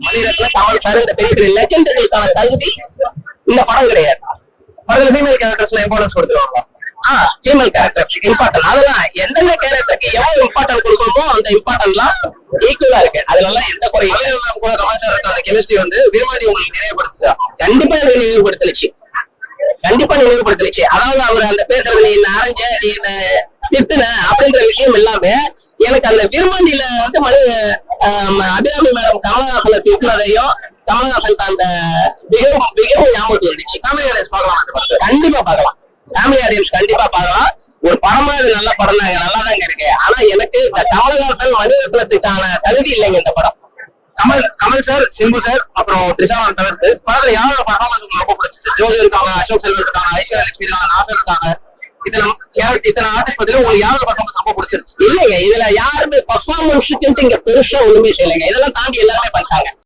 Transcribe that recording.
Mani Ratnam, Kamal sir இந்த பெரிய பெரிய லெஜெண்டுகளுக்கான தகுதி இந்த படம் கிடையாது. படத்துல ஃபீமேல் கேரக்டர்ஸ்ல இம்பார்ட்டன்ஸ் கொடுத்துருவாங்க. Female characters important. அதெல்லாம் எந்தெந்த கேரக்டருக்கு எவ்வளவு இம்பார்ட்டன்ட் கொடுக்கணுமோ அந்த இம்பார்ட்டன்ட்லாம் ஈக்குவலா இருக்கு. அதுலலாம் எந்த குறையும். கூட கமல் சார் இருக்க அந்த கெமிஸ்ட்ரி வந்து விரும்பாடி உங்களுக்கு நினைவுபடுத்துச்சா? கண்டிப்பா எனக்கு நினைவுபடுத்தலுச்சு. அதாவது அவர் அந்த பேசுறது, நீ இந்த அரைஞ்ச, நீ இந்த திட்டுன அப்படின்ற விஷயம் எல்லாமே எனக்கு அந்த விரும்பாண்டியில வந்து அபிராமி மேடம் கமலஹாசனை திட்டுனதையும் கமலஹாசன் அந்த மிகவும் ஞாபகத்துக்கு வந்துச்சு. ஃபேமிலி ஆடியன்ஸ் பார்க்கலாம். கண்டிப்பா பார்க்கலாம். ஃபேமிலி ஆடியன்ஸ் கண்டிப்பா பார்க்கலாம். ஒரு படமா இது நல்ல படம் தாங்க, நல்லா தாங்க இருக்கு. ஆனா எனக்கு இந்த கமலஹாசன் மணிரத்னத்துக்கான தகுதி இல்லைங்க இந்த படம். கமல் சார், சிம்பு சார், அப்புறம் த்ரிஷாவன் தவிர்த்து படத்துல யாரோட பர்ஃபார்மன்ஸ் உங்களுக்கு ரொம்ப பிடிச்சிச்சு? ஜோதி இருக்காங்க, அசோக் செல்வன் இருக்காங்க, ஐஸ்வர்யா லட்சுமி இருக்காங்க, நாசர் இருக்காங்க. இத்தனை ஆர்டிஸ்ட் பத்தில உங்களுக்கு யாரோட பர்ஃபார்மன்ஸ் ரொம்ப பிடிச்சிருச்சு? இல்லைங்க, இதுல யாருமே பர்ஃபார்மன்ஸுக்கு இங்க பெருசா ஒண்ணுமே செய்யலைங்க. இதெல்லாம் தாண்டி எல்லாருமே பண்ணிட்டாங்க.